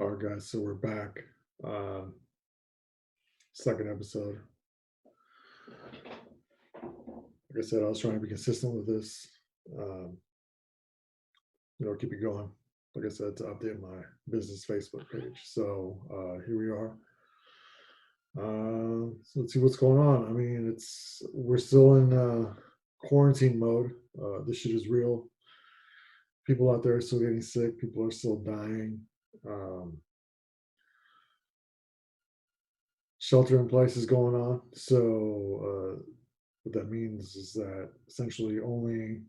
All right, guys, so we're back. Second episode. Like I said, I was trying to be consistent with this. Um, keep it going. Like I said, to update my business Facebook page. So here we are. So let's see what's going on. I mean, we're still in quarantine mode. This shit is real. People out there are still getting sick. People are still dying. Shelter in place is going on. So what that means is that essentially only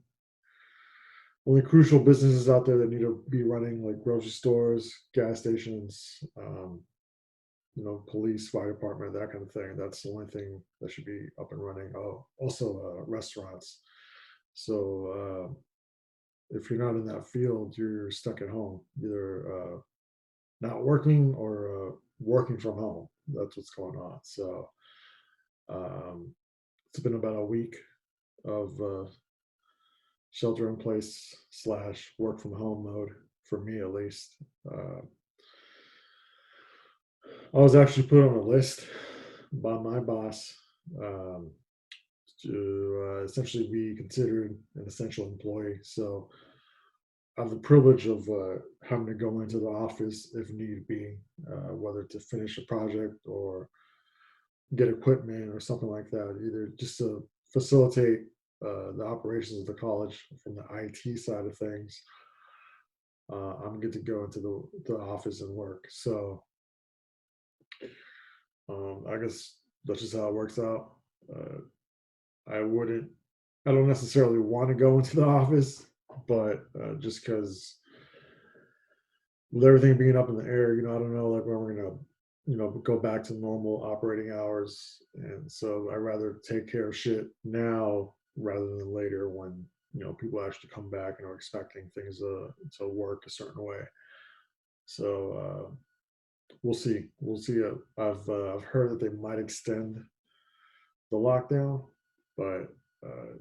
crucial businesses out there that need to be running, like grocery stores, gas stations, police, fire department, that kind of thing. That's the only thing that should be up and running. Oh, also restaurants. So if you're not in that field, you're stuck at home, either not working or working from home. That's what's going on. So um, it's been about a week of shelter in place / work from home mode for me, at least. I was actually put on a list by my boss um, to essentially be considered an essential employee. So I have the privilege of having to go into the office if need be, whether to finish a project or get equipment or something like that, either just to facilitate the operations of the college from the IT side of things. I'm good to go into the office and work. So I guess that's just how it works out. Uh, I wouldn't, I don't necessarily want to go into the office, but just because with everything being up in the air, I don't know like when we're gonna, go back to normal operating hours. And so I'd rather take care of shit now rather than later when, people actually come back and are expecting things to work a certain way. So we'll see. We'll see. I've heard that they might extend the lockdown, but uh,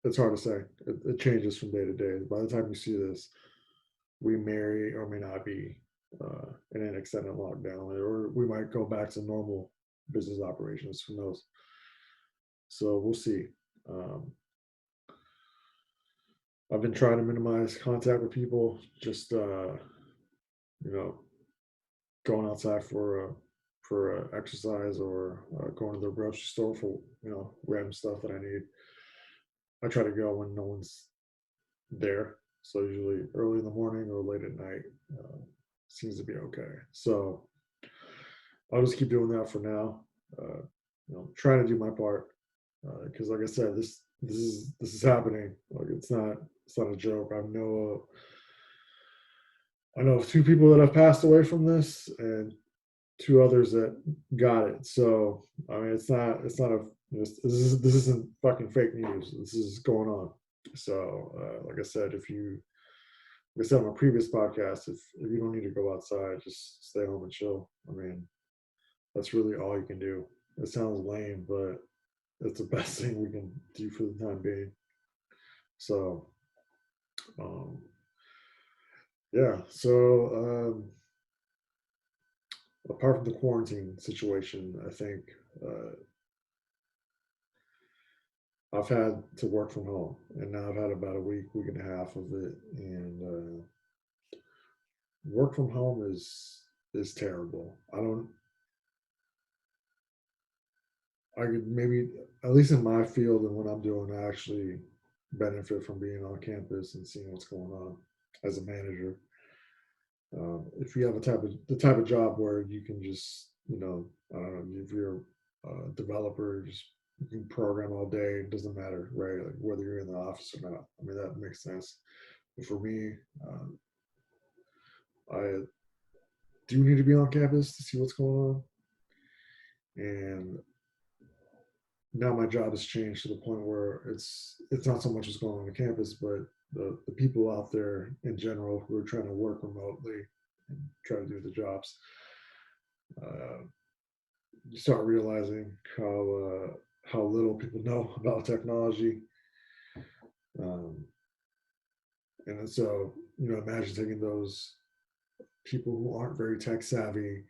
it's hard to say. It changes from day to day. By the time you see this, we may or may not be in an extended lockdown, or we might go back to normal business operations. Who knows? So we'll see. Um, I've been trying to minimize contact with people, just you know, going outside for exercise or going to the grocery store for random stuff that I need. I try to go when no one's there. So usually early in the morning or late at night seems to be okay. So I'll just keep doing that for now. Trying to do my part because, like I said, this is happening. Like it's not a joke. I know two people that have passed away from this, and two others that got it. So I mean, this isn't fucking fake news. This is going on. So like I said, like I said on my previous podcast, if you don't need to go outside, just stay home and chill. I mean, that's really all you can do. It sounds lame, but it's the best thing we can do for the time being. So, um, yeah. So, apart from the quarantine situation, I think I've had to work from home, and now I've had about a week and a half of it, and work from home is terrible. I could maybe, at least in my field and what I'm doing, I actually benefit from being on campus and seeing what's going on as a manager. If you have the type of job where you can just, I don't know, if you're a developer, just you can program all day. It doesn't matter, right? Like whether you're in the office or not. I mean, that makes sense. But for me, I do need to be on campus to see what's going on, and now my job has changed to the point where it's not so much what's going on campus, but the people out there in general who are trying to work remotely and try to do the jobs. Uh, you start realizing how little people know about technology, um, and so imagine taking those people who aren't very tech savvy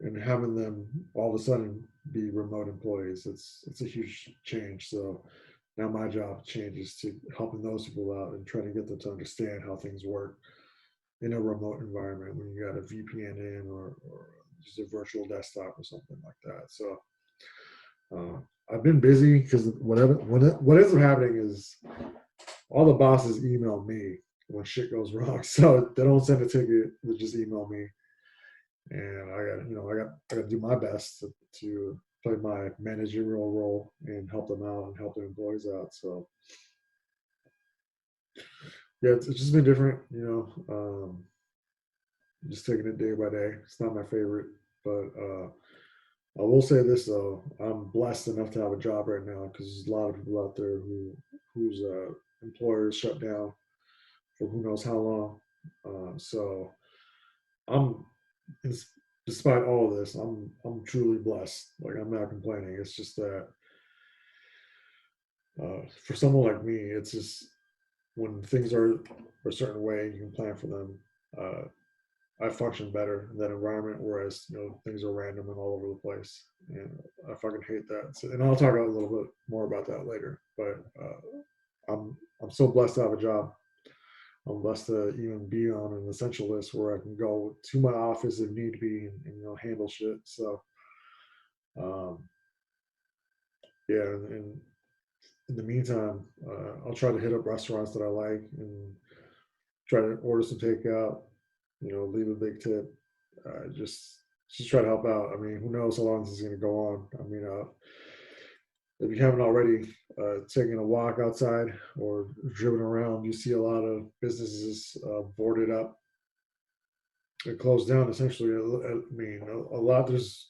and having them all of a sudden be remote employees. It's a huge change. So now my job changes to helping those people out and trying to get them to understand how things work in a remote environment when you got a VPN in or just a virtual desktop or something like that. So uh, I've been busy because what ends up happening is all the bosses email me when shit goes wrong. So they don't send a ticket; they just email me, and I got to do my best to play my managerial role and help them out and help the employees out. So yeah, it's just been different, just taking it day by day. It's not my favorite, but I will say this though: I'm blessed enough to have a job right now because there's a lot of people out there whose employers shut down for who knows how long. So I'm, despite all of this, I'm truly blessed. Like I'm not complaining. It's just that for someone like me, it's just when things are a certain way, you can plan for them. Uh, I function better in that environment, whereas things are random and all over the place, and I fucking hate that. So, and I'll talk a little bit more about that later. But I'm so blessed to have a job. I'm blessed to even be on an essential list where I can go to my office if need be and handle shit. So um, yeah, and in the meantime, I'll try to hit up restaurants that I like and try to order some takeout. Leave a big tip. Just try to help out. I mean, who knows how long this is going to go on? I mean, if you haven't already taken a walk outside or driven around, you see a lot of businesses boarded up and closed down. Essentially, I mean, a lot. There's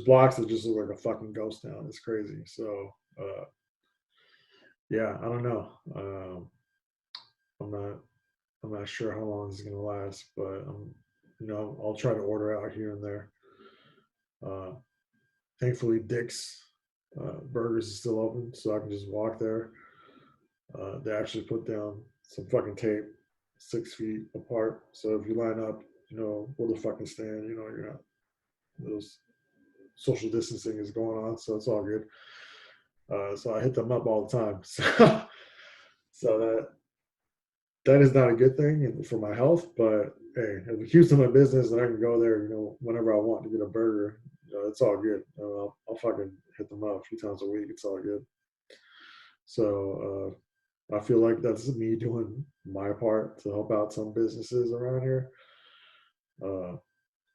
blocks that just look like a fucking ghost town. It's crazy. So yeah, I don't know. I'm not I'm not sure how long this is gonna last, but I'll try to order out here and there. Uh, Thankfully, Dick's Burgers is still open, so I can just walk there. They actually put down some fucking tape 6 feet apart, so if you line up, where the fucking stand, you're not those social distancing is going on, so it's all good. So I hit them up all the time. So that is not a good thing for my health. But hey, if it keeps in my business, then I can go there, whenever I want to get a burger. It's all good. I'll fucking hit them up a few times a week. It's all good. So I feel like that's me doing my part to help out some businesses around here. Uh,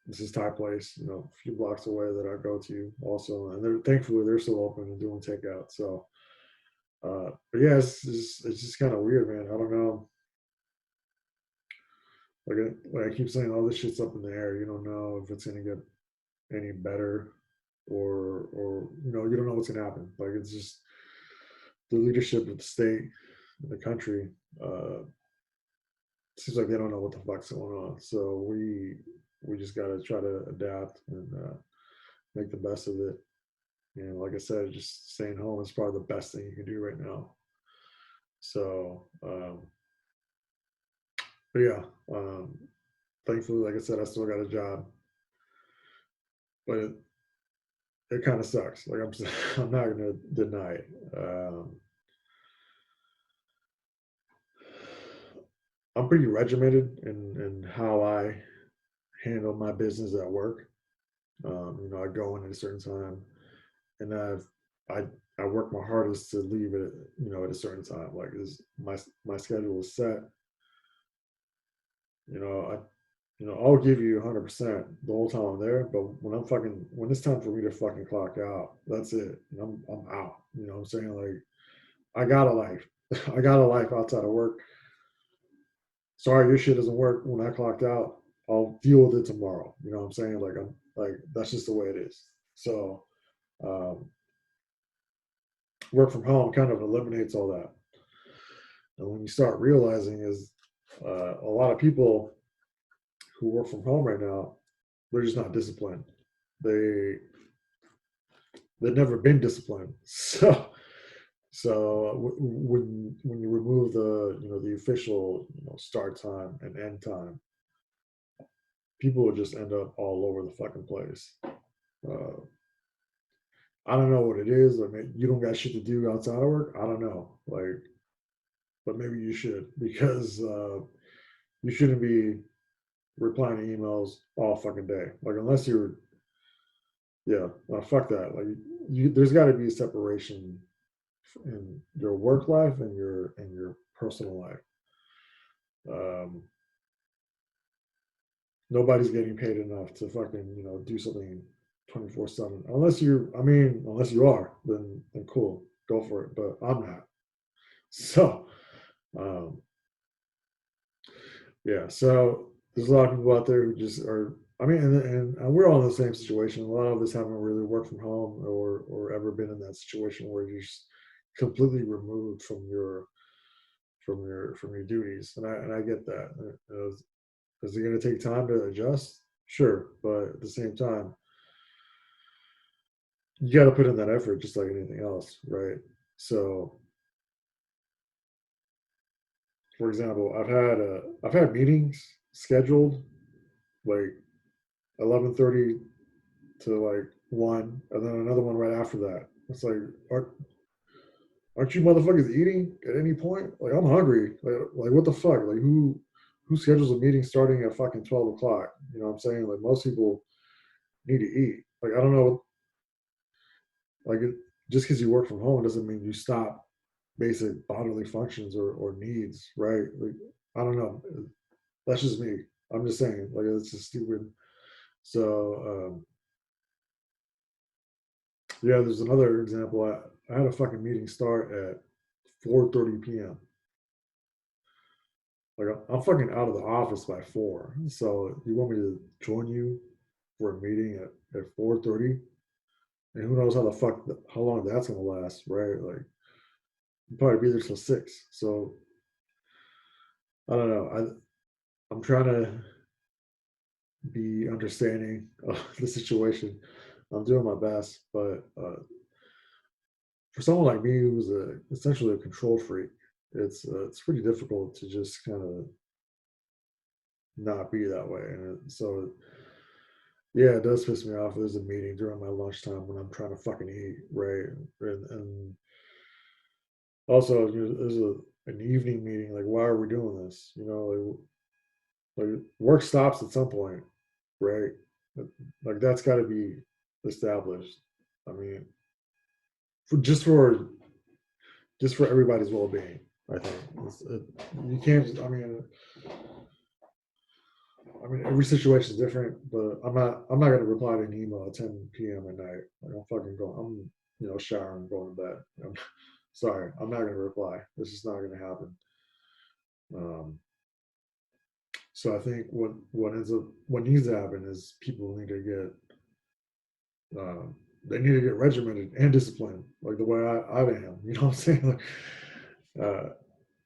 this is Thai place, a few blocks away that I go to also, and thankfully they're still open and doing takeout. So, but yeah, it's just kind of weird, man. I don't know. Like I keep saying, all this shit's up in the air. You don't know if it's gonna get any better, or you don't know what's gonna happen. Like it's just the leadership of the state, the country. Seems like they don't know what the fuck's going on. So we just gotta try to adapt and make the best of it. Like I said, just staying home is probably the best thing you can do right now. So, but yeah, thankfully, like I said, I still got a job, but it kind of sucks. Like I'm not gonna deny it. I'm pretty regimented in how I handle my business at work. I go in at a certain time, and I I work my hardest to leave it, at a certain time. Like my schedule is set. I I'll give you 100% the whole time I'm there, but when it's time for me to fucking clock out, that's it. I'm out. You know what I'm saying? Like I got a life. I got a life outside of work. Sorry, your shit doesn't work when I clocked out. I'll deal with it tomorrow. You know what I'm saying? Like I'm like that's just the way it is. So um, work from home kind of eliminates all that. And when you start realizing is a lot of people who work from home right now, they're just not disciplined. They they've never been disciplined. So when you remove the the official start time and end time, people will just end up all over the fucking place. I don't know what it is. I mean, you don't got shit to do outside of work. I don't know. Like, but maybe you should, because you shouldn't be replying to emails all fucking day. Like, unless you're, yeah, fuck that. Like, there's got to be a separation in your work life and your personal life. Nobody's getting paid enough to fucking do something 24/7. Unless unless you are, then cool, go for it. But I'm not. So, um, yeah. So there's a lot of people out there who just are. I mean, and we're all in the same situation. A lot of us haven't really worked from home or ever been in that situation where you're just completely removed from your duties. And I get that. Is it going to take time to adjust? Sure, but at the same time, you got to put in that effort, just like anything else, right? So, for example, I've had meetings scheduled like 11:30 to like 1, and then another one right after that. It's like, aren't you motherfuckers eating at any point? Like, I'm hungry. Like what the fuck? Like, who schedules a meeting starting at fucking 12 o'clock? You know what I'm saying? Like, most people need to eat. Like, I don't know. Like, just because you work from home doesn't mean you stop basic bodily functions or needs, right? Like, I don't know. That's just me. I'm just saying, like, it's just stupid. So, yeah, there's another example. I had a fucking meeting start at 4:30 p.m. Like, I'm fucking out of the office by 4. So you want me to join you for a meeting at 4:30? And who knows how long that's gonna last, right? Like, you'll probably be there till 6. So I don't know. I'm trying to be understanding of the situation. I'm doing my best, but for someone like me who's essentially a control freak, it's pretty difficult to just kind of not be that way. And so, yeah, it does piss me off. There's a meeting during my lunchtime when I'm trying to fucking eat, right? And also, there's an evening meeting. Like, why are we doing this? Like work stops at some point, right? Like, that's got to be established. I mean, for just for everybody's well-being. I think you can't. I mean, every situation is different, but I'm not going to reply to an email at 10 p.m. at night. Like, I'm fucking going. Showering, going to bed. I'm sorry. I'm not going to reply. This is not going to happen. Um, so I think what needs to happen is people need to get regimented and disciplined, like the way I am. You know what I'm saying? Like,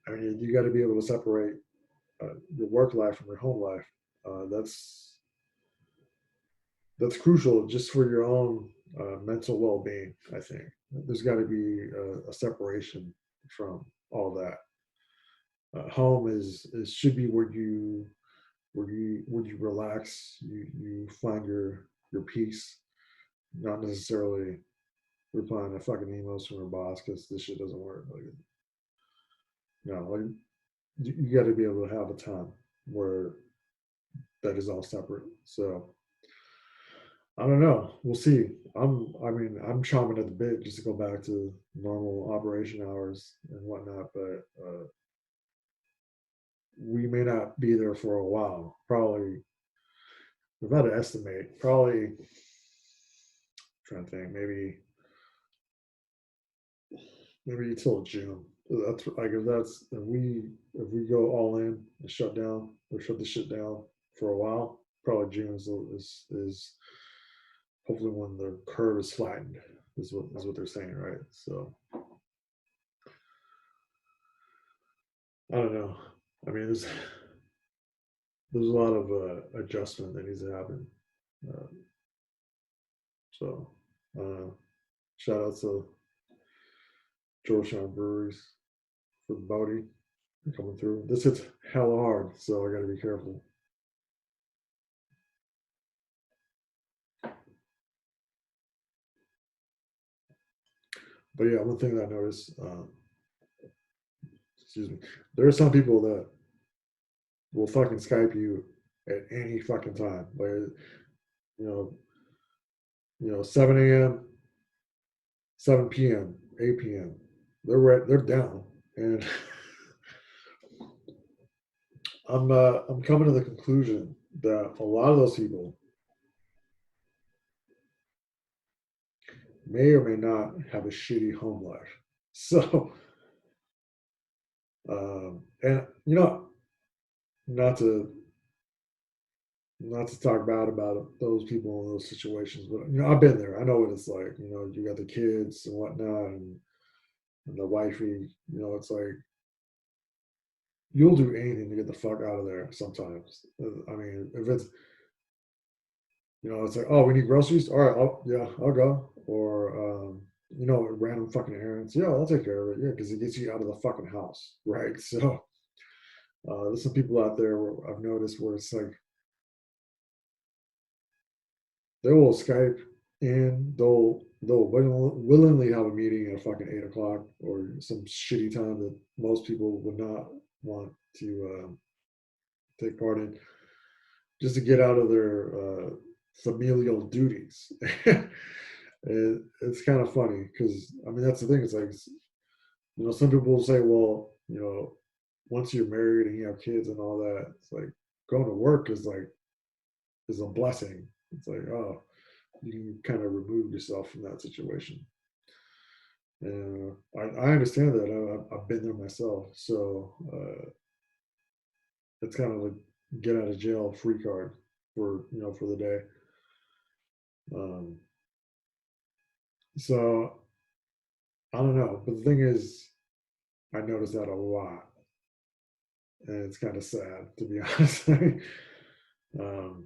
you got to be able to separate your work life from your home life. That's crucial just for your own mental well-being. I think there's got to be a separation from all that. Home is should be where you relax, you find your peace, not necessarily replying to fucking emails from your boss because this shit doesn't work. Like, like you got to be able to have a time where that is all separate. So I don't know. We'll see. I'm chomping at the bit just to go back to normal operation hours and whatnot, but we may not be there for a while. Probably, we've got to estimate. Probably, I'm trying to think, maybe until June. That's like if we go all in and shut down or shut the shit down for a while. Probably June is hopefully when the curve is flattened is what they're saying, right? So I don't know. I mean, there's a lot of adjustment that needs to happen. Uh, so shout out to Georgetown Breweries for the bounty coming through. This hits hella hard, so I got to be careful. But yeah, one thing that I noticed, excuse me, there are some people that will fucking Skype you at any fucking time. Like, you know, 7 a.m., 7 p.m., 8 p.m. They're down, and I'm coming to the conclusion that a lot of those people may or may not have a shitty home life. So, and not to talk bad about those people in those situations, but I've been there. I know what it's like. You got the kids and whatnot, and the wifey. It's like you'll do anything to get the fuck out of there. Sometimes, I mean, if it's it's like, oh, we need groceries. All right, yeah, I'll go. Or random fucking errands. Yeah, I'll take care of it. Yeah, because it gets you out of the fucking house, right? So there's some people out there where I've noticed where it's like they will Skype in, they'll willingly have a meeting at fucking 8 o'clock or some shitty time that most people would not want to take part in, just to get out of their familial duties. It's kind of funny because I mean that's the thing. It's like some people will say, well, once you're married and you have kids and all that, it's like going to work is a blessing. It's like, oh, you can kind of remove yourself from that situation. And I understand that. I've been there myself. So it's kind of like get out of jail free card for the day. Um, so I don't know. But the thing is, I noticed that a lot. And it's kind of sad, to be honest. um,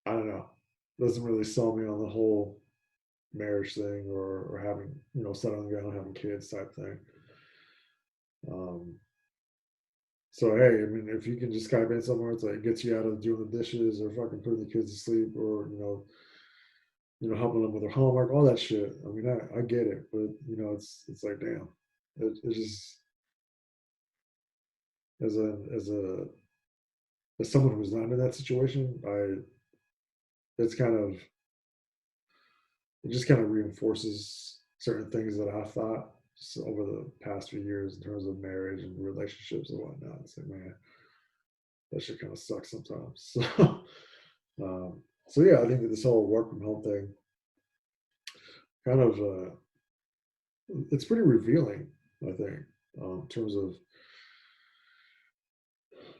I don't know. Doesn't really sell me on the whole marriage thing or having, settling down, having kids type thing. Um, so hey, I mean, if you can just Skype in somewhere, it's like it gets you out of doing the dishes or fucking putting the kids to sleep or helping them with their homework, all that shit. I mean, I get it, but it's like damn, it just as a as a as someone who's not in that situation, it's kind of it just kind of reinforces certain things that I thought just over the past few years in terms of marriage and relationships and whatnot. It's like, man, that shit kind of sucks sometimes. Um, so yeah, I think that this whole work from home thing kind of it's pretty revealing. I think in terms of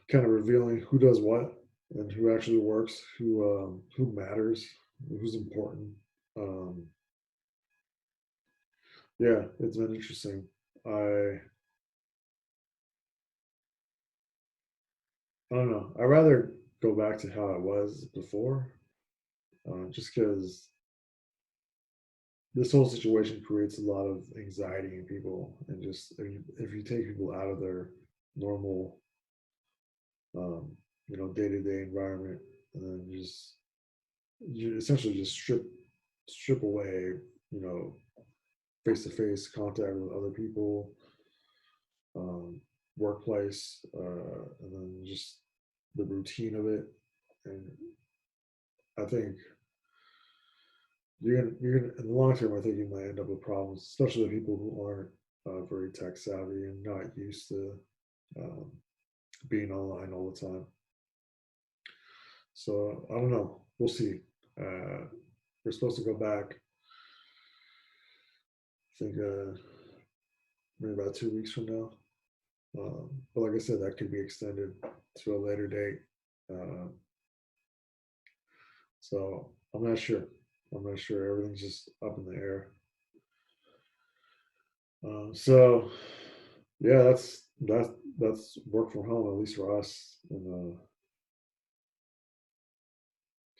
kind of revealing who does what and who actually works, who matters, who's important. Um, yeah, it's been interesting. I I don't know. I'd rather go back to how it was before, just because this whole situation creates a lot of anxiety in people, and just if you take people out of their normal, um, day-to-day environment, and then you essentially just strip away, you know, face-to-face contact with other people, um, workplace, and then just the routine of it, and I think you're in the long term. I think you might end up with problems, especially the people who aren't very tech savvy and not used to um, being online all the time. So I don't know. We'll see. Uh, we're supposed to go back. I think maybe about 2 weeks from now. But like I said, that could be extended to a later date. Uh, so I'm not sure. I'm not sure. Everything's just up in the air. So yeah, that's work from home at least for us, and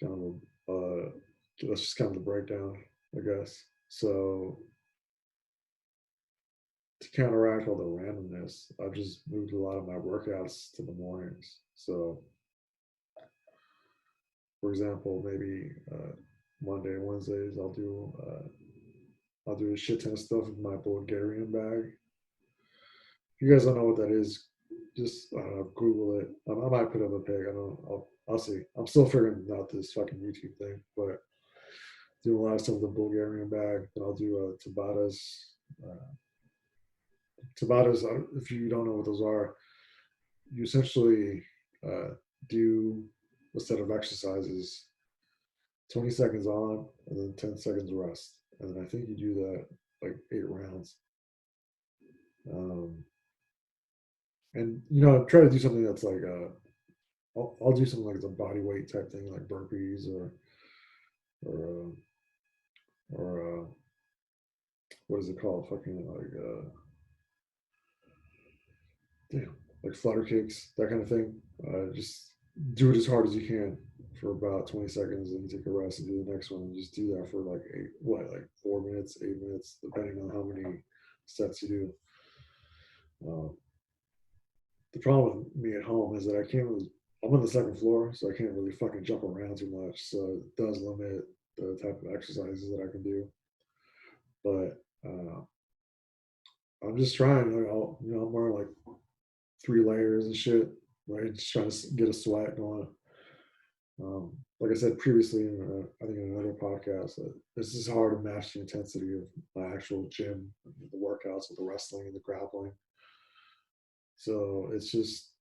kind of that's just kind of the breakdown, I guess. So to counteract all the randomness, I've just moved a lot of my workouts to the mornings. So, for example, maybe Monday, Wednesdays, I'll do I'll do a shit ton of stuff with my Bulgarian bag. If you guys don't know what that is, just Google it. I might put up a pic. I don't know. I'll see. I'm still figuring out this fucking YouTube thing, but do a lot of stuff with the Bulgarian bag. Then I'll do Tabatas. Uh, Tabatas, if you don't know what those are, you essentially do a set of exercises, 20 seconds on, and then 10 seconds rest. And then I think you do that like 8 rounds. And try to do something that's like I'll do something like it's a body weight type thing, like burpees or what is it called? Fucking like damn, like flutter kicks, that kind of thing. Just do it as hard as you can for about 20 seconds, and you take a rest and do the next one. And just do that for like 4 minutes, 8 minutes, depending on how many sets you do. The problem with me at home is that I can't really. I'm on the second floor, so I can't really fucking jump around too much. So it does limit the type of exercises that I can do. But I'm just trying. Like, I'm wearing like 3 layers and shit, right? Just trying to get a sweat going. Like I said previously, I think in another podcast, this is hard to match the intensity of my actual gym, the workouts with the wrestling and the grappling. So it's just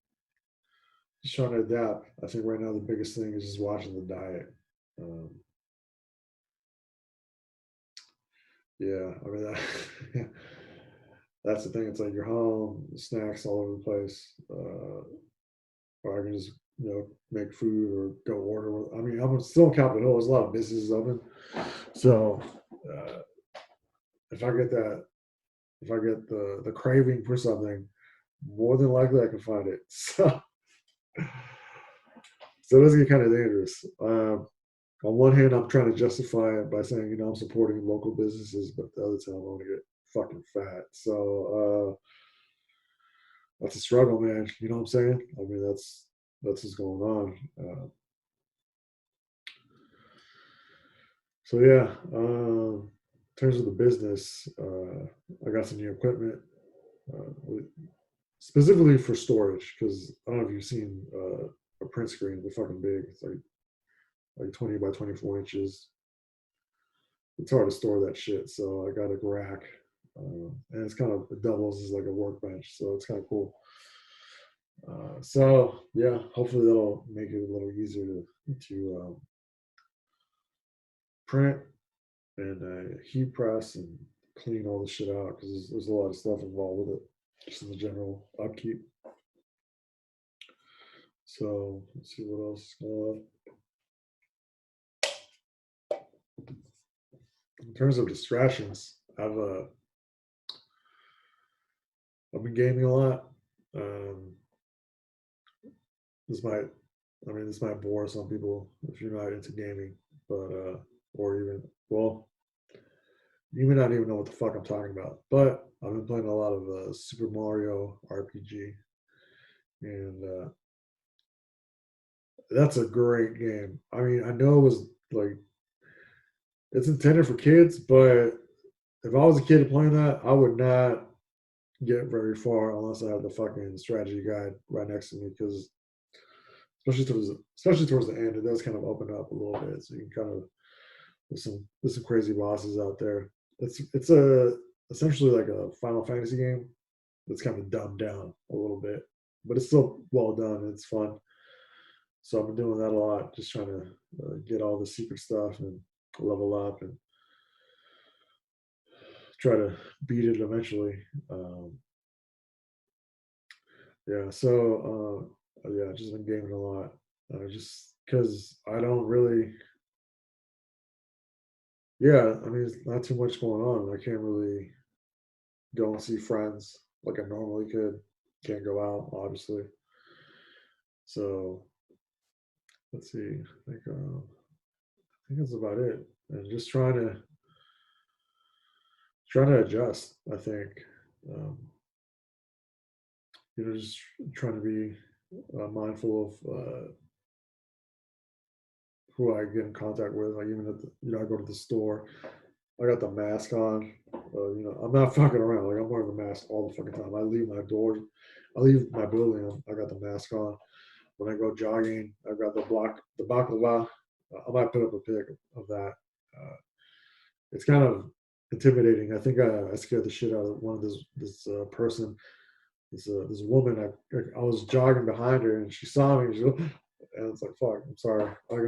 trying to adapt. I think right now the biggest thing is just watching the diet. Yeah, I mean that's the thing. It's like you're home, snacks all over the place, or I can just make food or go order. I mean, I'm still in Capitol Hill. There's a lot of businesses open, so if I get the craving for something, more than likely I can find it. So it does get kind of dangerous. On one hand, I'm trying to justify it by saying, I'm supporting local businesses, but the other time I want to get fucking fat. So that's a struggle, man. You know what I'm saying? I mean, that's what's going on. So yeah, in terms of the business, I got some new equipment, specifically for storage, because I don't know if you've seen a print screen. They're fucking big. It's like 20 by 24 inches. It's hard to store that shit. So I got a rack, and it doubles as like a workbench. So it's kind of cool. So yeah, hopefully that'll make it a little easier to print and heat press and clean all the shit out, because there's a lot of stuff involved with it, just in the general upkeep. So let's see what else. In terms of distractions, I've been gaming a lot. This might bore some people if you're not into gaming, but or even, well, you may not even know what the fuck I'm talking about. But I've been playing a lot of Super Mario RPG, and that's a great game. I mean, I know it was like it's intended for kids, but if I was a kid playing that, I would not get very far unless I have the fucking strategy guide right next to me, because especially towards the end, it does kind of open up a little bit, so you can kind of there's some crazy bosses out there. It's essentially like a Final Fantasy game that's kind of dumbed down a little bit, but it's still well done and it's fun. So I've been doing that a lot, just trying to get all the secret stuff and level up and try to beat it eventually. Yeah, so yeah, I've just been gaming a lot, just because I don't really. Yeah, I mean, it's not too much going on. I can't really go and see friends like I normally could. Can't go out, obviously. So let's see. I think that's about it. And just trying to adjust. I think, um, just trying to be mindful of who I get in contact with. Like even I go to the store. I got the mask on. I'm not fucking around. Like I'm wearing the mask all the fucking time. I leave my building. I got the mask on. When I go jogging, I've got the baklava. I might put up a pic of that. Uh, it's kind of intimidating. I think I scared the shit out of one of this person, this woman. I was jogging behind her and she saw me. And it's like, fuck, I'm sorry. Like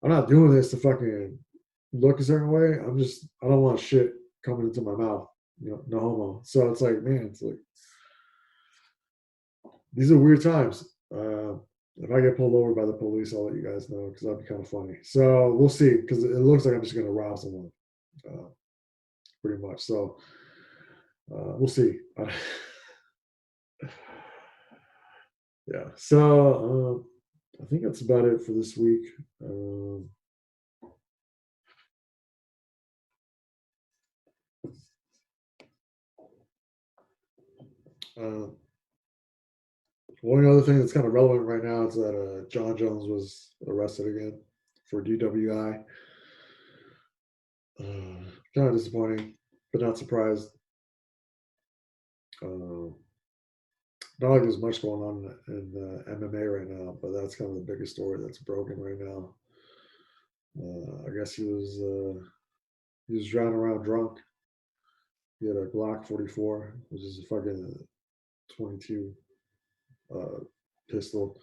I'm not doing this to fucking look a certain way. I don't want shit coming into my mouth. No homo. So it's like, man, it's like these are weird times. If I get pulled over by the police, I'll let you guys know because that'd be kind of funny. So we'll see because it looks like I'm just going to rob someone, pretty much. So we'll see. Yeah. So I think that's about it for this week. One other thing that's kind of relevant right now is that John Jones was arrested again for DWI. Kind of disappointing, but not surprised. Not like there's much going on in MMA right now, but that's kind of the biggest story that's broken right now. I guess he was driving around drunk. He had a Glock 44, which is a fucking 22 pistol.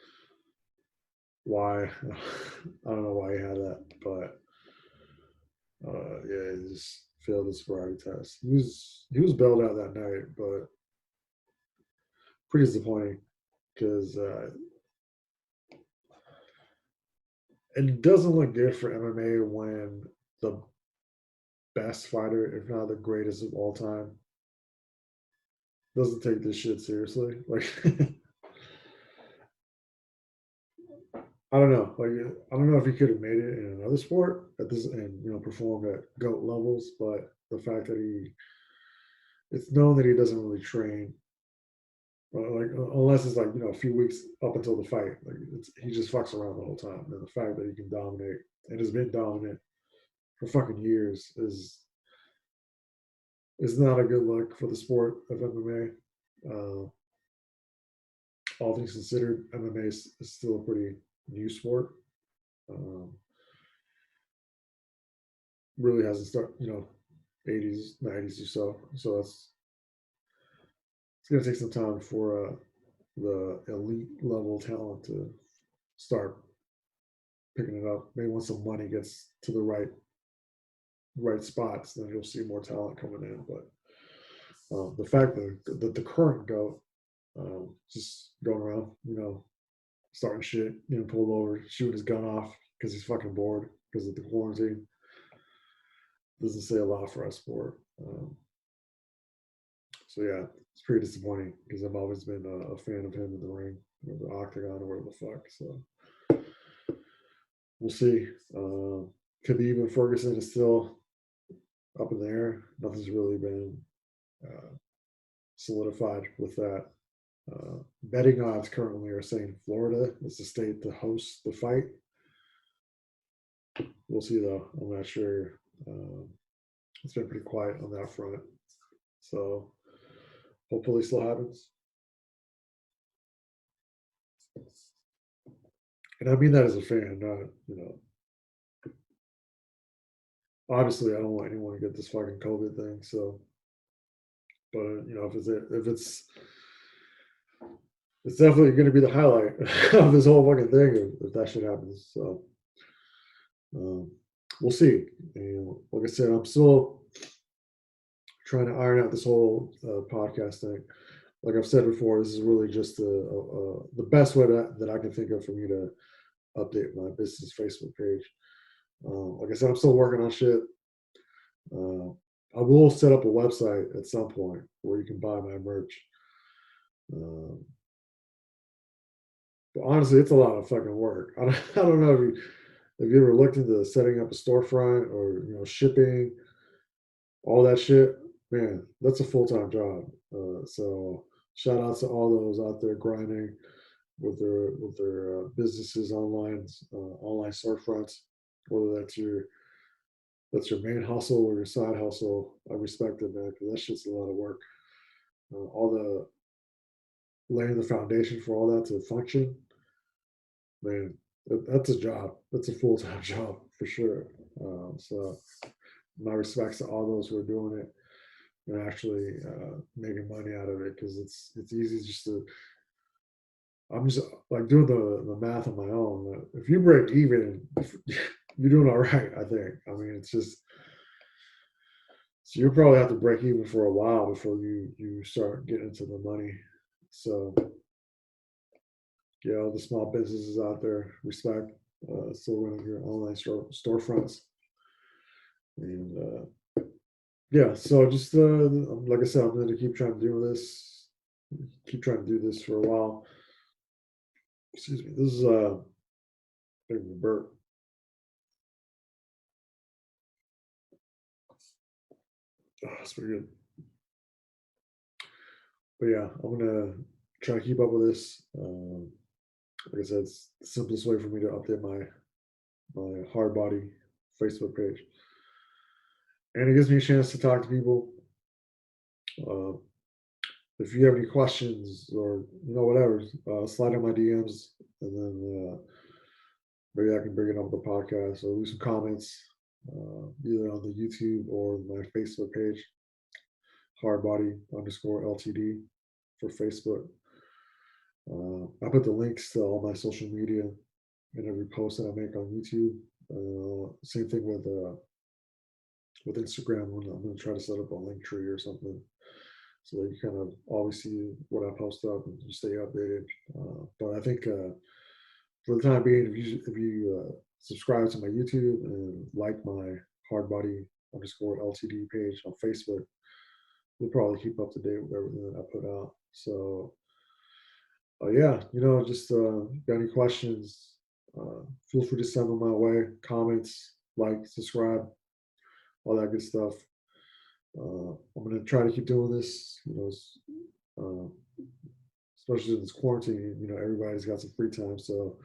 Why? I don't know why he had that, but yeah, he just failed his sobriety test. He was bailed out that night, but pretty disappointing because it doesn't look good for MMA when the best fighter, if not the greatest of all time, doesn't take this shit seriously. Like I don't know. Like I don't know if he could have made it in another sport at this and performed at GOAT levels, but the fact that it's known that he doesn't really train, like unless it's like a few weeks up until the fight, like he just fucks around the whole time. And the fact that he can dominate and has been dominant for fucking years is not a good look for the sport of MMA. All things considered, MMA is still a pretty new sport. Really hasn't started, 80s, 90s or so. So it's going to take some time for the elite level talent to start picking it up. Maybe once the money gets to the right spots, then you'll see more talent coming in. But the fact that the current GOAT just going around, starting shit, getting pulled over, shooting his gun off because he's fucking bored because of the quarantine, doesn't say a lot for our sport. So yeah, it's pretty disappointing because I've always been a fan of him in the ring, the octagon or whatever the fuck. So we'll see. Khabib and Ferguson is still up in the air. Nothing's really been solidified with that. Betting odds currently are saying Florida is the state to host the fight. We'll see though. I'm not sure. It's been pretty quiet on that front. So hopefully still happens. And I mean that as a fan, not, obviously I don't want anyone to get this fucking COVID thing. So, but it's definitely going to be the highlight of this whole fucking thing if that shit happens. So, we'll see. Like I said, I'm still trying to iron out this whole podcast thing. Like I've said before, this is really just the best way that I can think of for me to update my business Facebook page. Like I said, I'm still working on shit. I will set up a website at some point where you can buy my merch. But honestly, it's a lot of fucking work. I don't know if you ever looked into setting up a storefront or shipping, all that shit. Man, that's a full-time job. So shout out to all those out there grinding with their businesses online storefronts, whether that's your that's your main hustle or your side hustle, I respect it, man, because that shit's a lot of work. All the laying the foundation for all that to function, man, that's a job. That's a full time job for sure. So my respects to all those who are doing it and actually making money out of it, because it's easy just to. I'm just like doing the math on my own. If you break even, you're doing all right. I think. I mean, it's just so you probably have to break even for a while before you start getting into the money. So yeah, all the small businesses out there, respect. Still running your online storefronts, and yeah. So just like I said, I'm going to keep trying to do this. Keep trying to do this for a while. Excuse me. This is bit of a burp. Oh, that's pretty good. But yeah, I'm gonna try to keep up with this. Like I said, it's the simplest way for me to update my HardBody Facebook page, and it gives me a chance to talk to people. Uh, if you have any questions or whatever, slide in my DMs, and then maybe I can bring it up on the podcast or leave some comments, either on the YouTube or my Facebook page, HardBody_LTD for Facebook. I put the links to all my social media in every post that I make on YouTube. Same thing with Instagram. When I'm going to try to set up a link tree or something, so that you kind of always see what I post up and you stay updated. But I think for the time being, if you subscribe to my YouTube and like my HardBody_LTD page on Facebook, you'll probably keep up to date with everything that I put out. So yeah, just got any questions, feel free to send them my way. Comments, like, subscribe, all that good stuff. I'm gonna try to keep doing this, uh, especially in this quarantine. Everybody's got some free time, so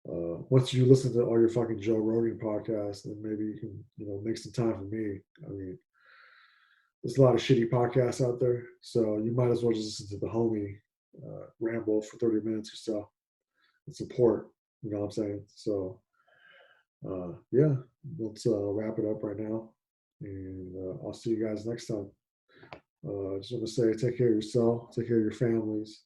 once you listen to all your fucking Joe Rogan podcasts, then maybe you can, make some time for me. I mean, there's a lot of shitty podcasts out there, so you might as well just listen to the homie ramble for 30 minutes or so and support. You know what I'm saying? So, yeah, let's wrap it up right now, and I'll see you guys next time. I just want to say, take care of yourself, take care of your families.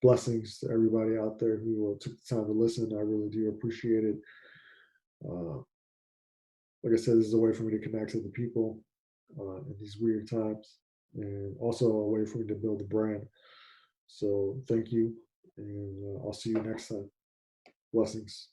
Blessings to everybody out there who took the time to listen. I really do appreciate it. Uh, like I said, this is a way for me to connect to the people in these weird times, and also a way for me to build a brand. So thank you, and I'll see you next time. Blessings.